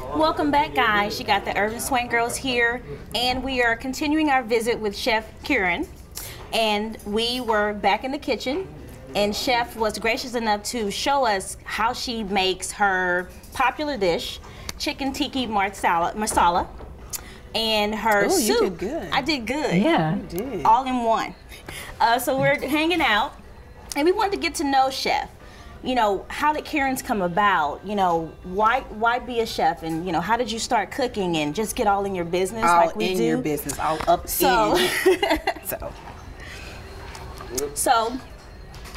Welcome back, guys. You got the Urban Swank Girls here, and we are continuing our visit with Chef Kiran. And we were back in the kitchen, and Chef was gracious enough to show us how she makes her popular dish, chicken tikka masala, and her soup. You did good. I did good. Yeah. You did. All in one. So we're hanging out, and we wanted to get to know Chef. You know, how did Kieran's come about? You know, why be a chef? And, you know, how did you start cooking and just get all in your business All like we in do? your business, all up in. So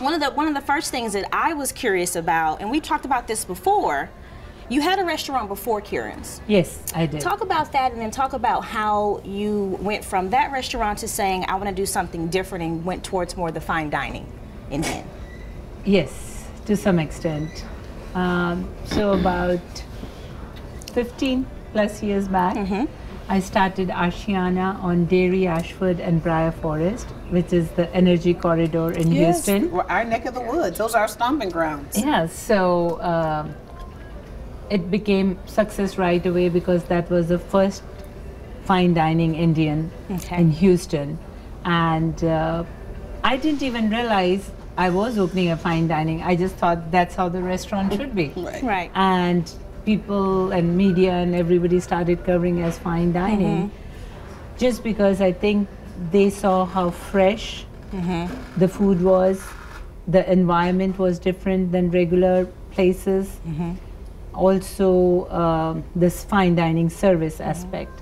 one of the first things that I was curious about, and we talked about this before, you had a restaurant before Kieran's. Yes, I did. Talk about that, and then talk about how you went from that restaurant to saying, I want to do something different, and went towards more the fine dining in the end. Yes, to some extent. So about 15 plus years back, I started Ashiana on Dairy, Ashford, and Briar Forest, which is the energy corridor in Houston. Our neck of the woods. Those are our stomping grounds. Yeah, so it became success right away because that was the first fine dining Indian in Houston. And I didn't even realize I was opening a fine dining. I just thought that's how the restaurant should be. Right. And people and media and everybody started covering as fine dining just because I think they saw how fresh the food was, the environment was different than regular places. Also this fine dining service aspect.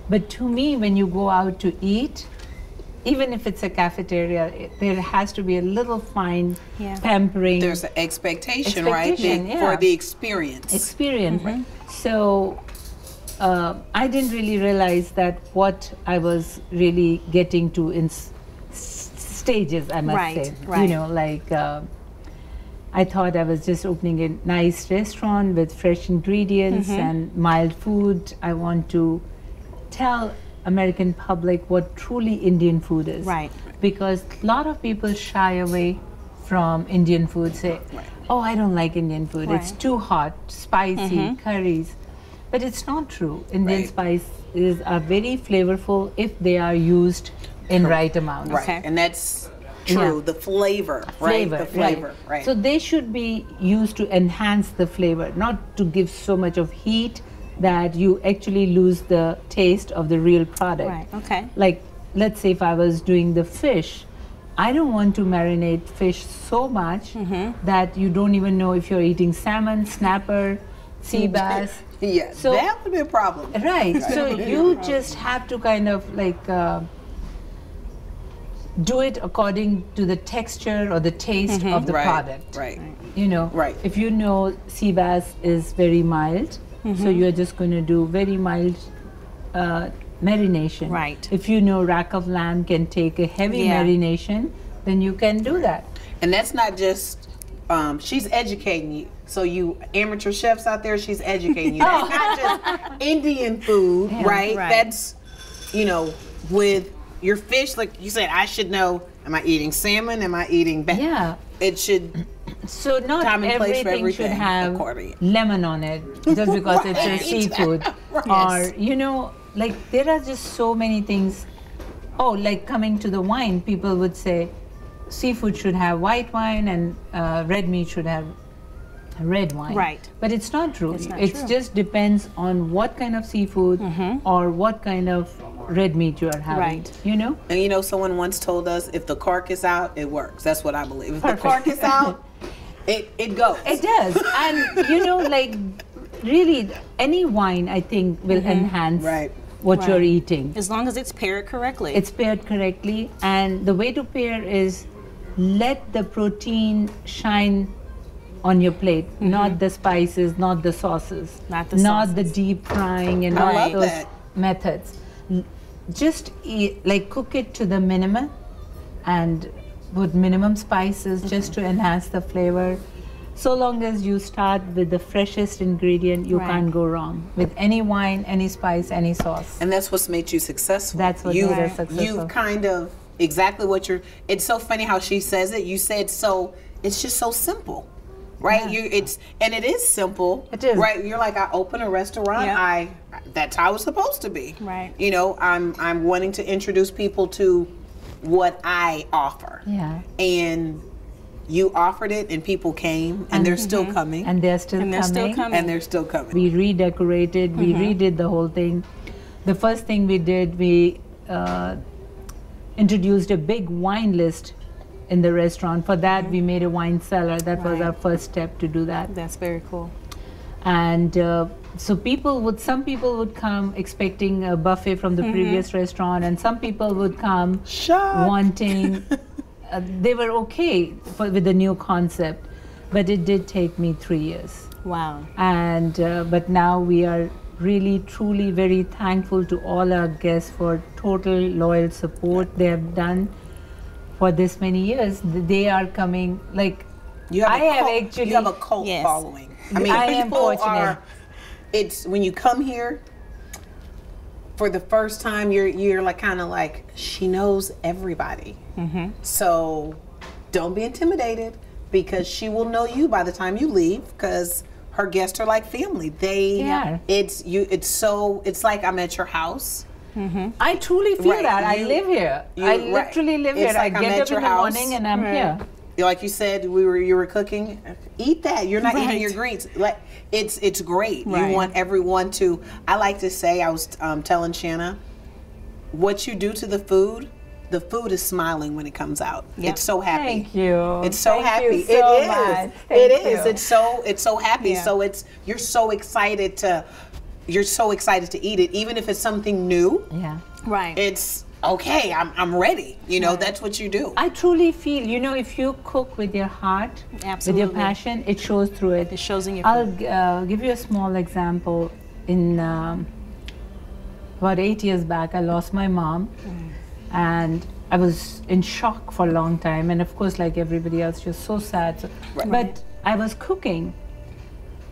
But to me, when you go out to eat, even if it's a cafeteria, there has to be a little fine pampering. There's an expectation right? For the experience. So I didn't really realize that what I was really getting to in stages, I must say. You know, like I thought I was just opening a nice restaurant with fresh ingredients and mild food. I want to tell American public what truly Indian food is. Because a lot of people shy away from Indian food, say, oh, I don't like Indian food. It's too hot, spicy, curries. But it's not true. Indian spices are very flavorful if they are used in right amounts. And that's true, the flavor, The flavor, So they should be used to enhance the flavor, not to give so much of heat that you actually lose the taste of the real product. Like, let's say if I was doing the fish, I don't want to marinate fish so much that you don't even know if you're eating salmon, snapper, sea bass. So that would be a problem. So you just have to kind of like do it according to the texture or the taste of the product. You know, if you know sea bass is very mild, so you're just going to do very mild marination. If you know rack of lamb can take a heavy marination, then you can do that. And that's not just, she's educating you. So you amateur chefs out there, she's educating you. That's not just Indian food, That's, you know, with your fish, like you said, I should know, am I eating salmon? Am I eating it should So not everything should have lemon on it just because it's a seafood. Or, you know, like there are just so many things. Oh, like coming to the wine, people would say seafood should have white wine and red meat should have red wine. But it's not true. It just depends on what kind of seafood or what kind of red meat you are having, you know? And you know, someone once told us, if the cork is out, it works. That's what I believe. If the cork is out, it goes. It does. And you know, like really any wine I think will enhance what you're eating. As long as it's paired correctly. It's paired correctly, and the way to pair is let the protein shine on your plate, not the spices, not the sauces, not the deep frying and all those methods. Just eat, like cook it to the minimum and put minimum spices just to enhance the flavor. So long as you start with the freshest ingredient, you can't go wrong with any wine, any spice, any sauce. And that's what's made you successful. That's what made us successful. You've kind of exactly what you're. It's so funny how she says it. You said so. It's just so simple. right? And it is simple. It is. Right? You're like, I open a restaurant, that's how it's supposed to be. Right. You know, I'm wanting to introduce people to what I offer. Yeah. And you offered it and people came and they're still coming. And they're still coming. And they're still coming. We redecorated, we redid the whole thing. The first thing we did, we introduced a big wine list in the restaurant. For that, we made a wine cellar. That was our first step to do that. That's very cool. And so some people would come expecting a buffet from the previous restaurant, and some people would come wanting, they were okay with the new concept, but it did take me 3 years. Wow. And but now we are really, truly very thankful to all our guests for total loyal support they have done for this many years. They are coming, like, you have a cult following. I mean, I am fortunate. It's when you come here for the first time, you're like kind of like, she knows everybody. So don't be intimidated, because she will know you by the time you leave, because her guests are like family. It's like I'm at your house. I truly feel that. I live here. I literally live here. Like I get up in the morning and I'm here. Like you said, you were cooking. Eat that. You're not eating your greens. Like it's great. You want everyone to. I like to say, I was telling Shanna, what you do to the food is smiling when it comes out. It's so happy. Thank you. It's so happy. You so much. Thank you. It's so happy. Yeah. So you're so excited to eat it, even if it's something new. Yeah. Right. It's okay. I'm ready. You know, that's what you do. I truly feel, if you cook with your heart, with your passion, it shows through it. It shows in your food. I'll give you a small example. In about 8 years back, I lost my mom. And I was in shock for a long time, and of course, like everybody else, just so sad. But I was cooking.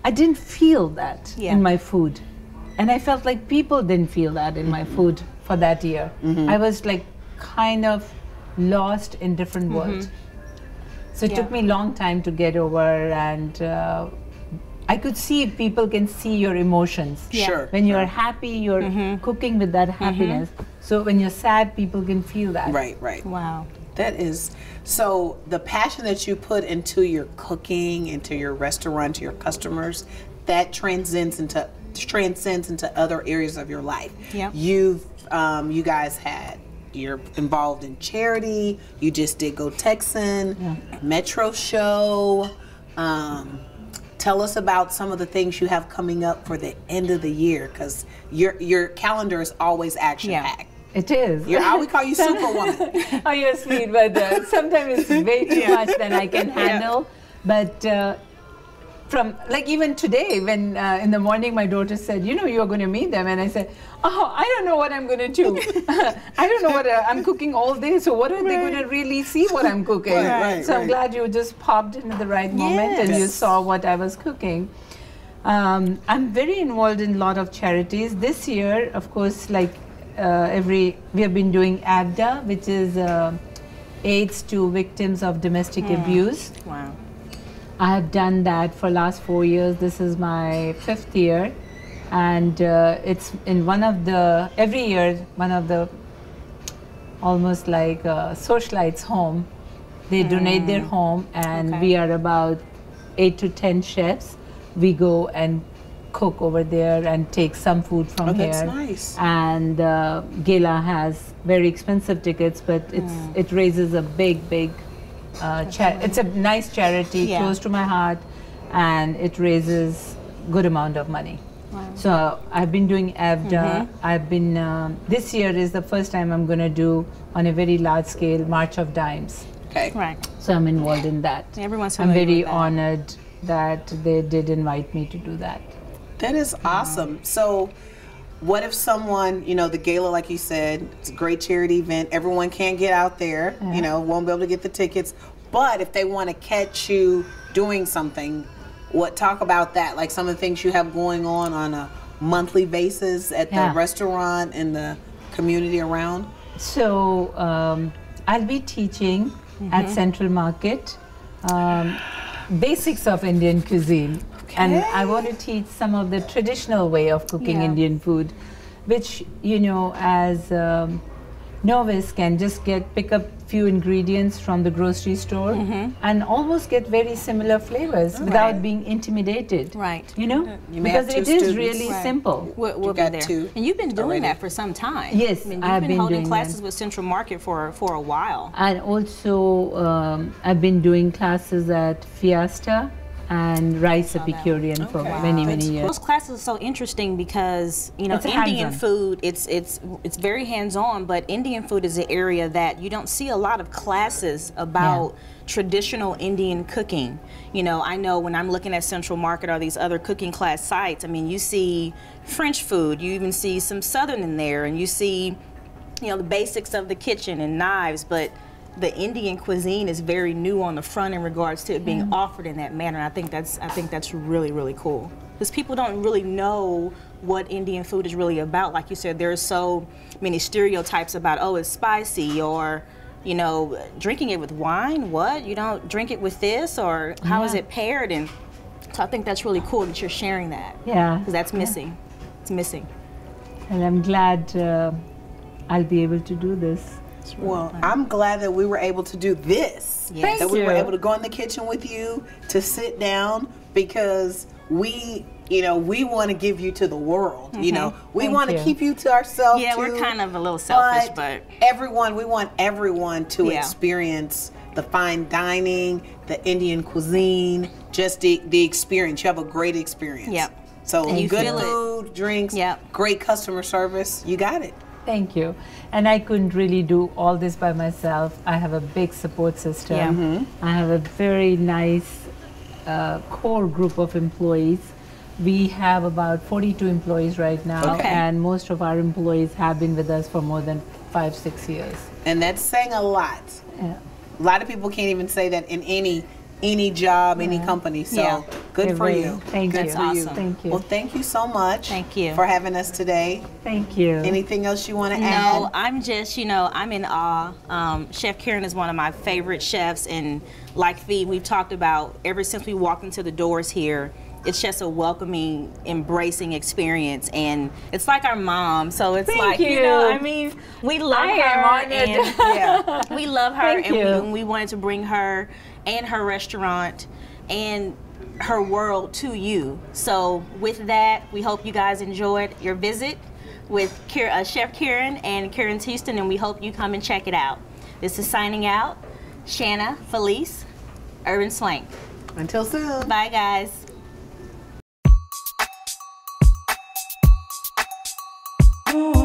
I didn't feel that in my food, and I felt like people didn't feel that in my food for that year. I was like kind of lost in different worlds. So it took me a long time to get over, and I could see people can see your emotions. Sure. When you're happy, you're cooking with that happiness. So when you're sad, people can feel that. Right. Wow. That is, so the passion that you put into your cooking, into your restaurant, to your customers, that transcends into other areas of your life. Yeah. You guys you're involved in charity. You just did Go Texan, Metro Show. Tell us about some of the things you have coming up for the end of the year, because your calendar is always action-packed. It is. We call you Superwoman. Oh, you're sweet, but sometimes it's way too much than I can handle. But from, like, even today, when in the morning my daughter said, you're going to meet them, and I said, I don't know what I'm going to do. I don't know what I'm cooking all day, so what are they going to really see what I'm cooking? So I'm glad you just popped in at the right moment and you saw what I was cooking. I'm very involved in a lot of charities. This year, of course, like we have been doing ABDA, which is AIDS to victims of domestic abuse. Wow. I have done that for last 4 years. This is my 5th year. And it's in every year, one of the almost like socialites' home. They donate their home, and we are about 8 to 10 chefs. We go and cook over there and take some food from here. That's nice. And Gala has very expensive tickets, but it raises a big it's a nice charity, close to my heart, and it raises good amount of money. Wow. So I've been doing ABDA. I've been this year is the first time I'm going to do on a very large scale March of Dimes. Okay. Right. So I'm involved in that. Everyone's I'm very honored that they did invite me to do that. That is awesome. So what if someone, the gala, like you said, it's a great charity event. Everyone can't get out there, won't be able to get the tickets. But if they want to catch you doing something, talk about that, like some of the things you have going on a monthly basis at the restaurant and the community around? So I'll be teaching at Central Market. basics of Indian cuisine. And I want to teach some of the traditional way of cooking Indian food, which, you know, as novice can just pick up few ingredients from the grocery store and almost get very similar flavors without being intimidated. Right. You know, because it is really simple. We'll be there. And you've been doing that for some time. Yes, I mean, you've been holding classes with Central Market for a while. And also, I've been doing classes at Fiesta and Rice Epicurean for many years. Those classes are so interesting because, you know, Indian food, it's very hands-on, but Indian food is an area that you don't see a lot of classes about traditional Indian cooking. You know, I know when I'm looking at Central Market or these other cooking class sites, I mean, you see French food, you even see some Southern in there, and you see, you know, the basics of the kitchen and knives, but the Indian cuisine is very new on the front in regards to it being offered in that manner. And I think that's really cool, because people don't really know what Indian food is really about. Like you said, there's so many stereotypes about, oh, it's spicy, or, you know, drinking it with wine. What? You don't drink it with this, or how is it paired? And so I think that's really cool that you're sharing that. Yeah, because that's missing. It's missing. And I'm glad I'll be able to do this. Well, I'm glad that we were able to do this. Yes. That we were able to go in the kitchen with you, to sit down, because we, you know, we want to give you to the world. You know, we want to keep you to ourselves. Yeah, we're kind of a little selfish, but we want everyone to experience the fine dining, the Indian cuisine, just the experience. You have a great experience. Yep. So good food, drinks, great customer service. You got it. Thank you. And I couldn't really do all this by myself. I have a big support system. I have a very nice core group of employees. We have about 42 employees right now, and most of our employees have been with us for more than 5-6 years. And that's saying a lot. Yeah. A lot of people can't even say that in any job, any company. So good for you. Thank you. That's awesome. Thank you. Well, thank you so much. Thank you for having us today. Thank you. Anything else you want to add? No, I'm just, you know, I'm in awe. Chef Kiran is one of my favorite chefs, and like Fee, we've talked about ever since we walked into the doors here. It's just a welcoming, embracing experience, and it's like our mom. So it's you know, I mean, we love her, and we love her, and we wanted to bring her and her restaurant and her world to you. So with that, we hope you guys enjoyed your visit with Chef Kiran and Kieran's Houston, and we hope you come and check it out. This is signing out, Shanna, Felice, Urban Swank. Until soon. Bye, guys. Ooh.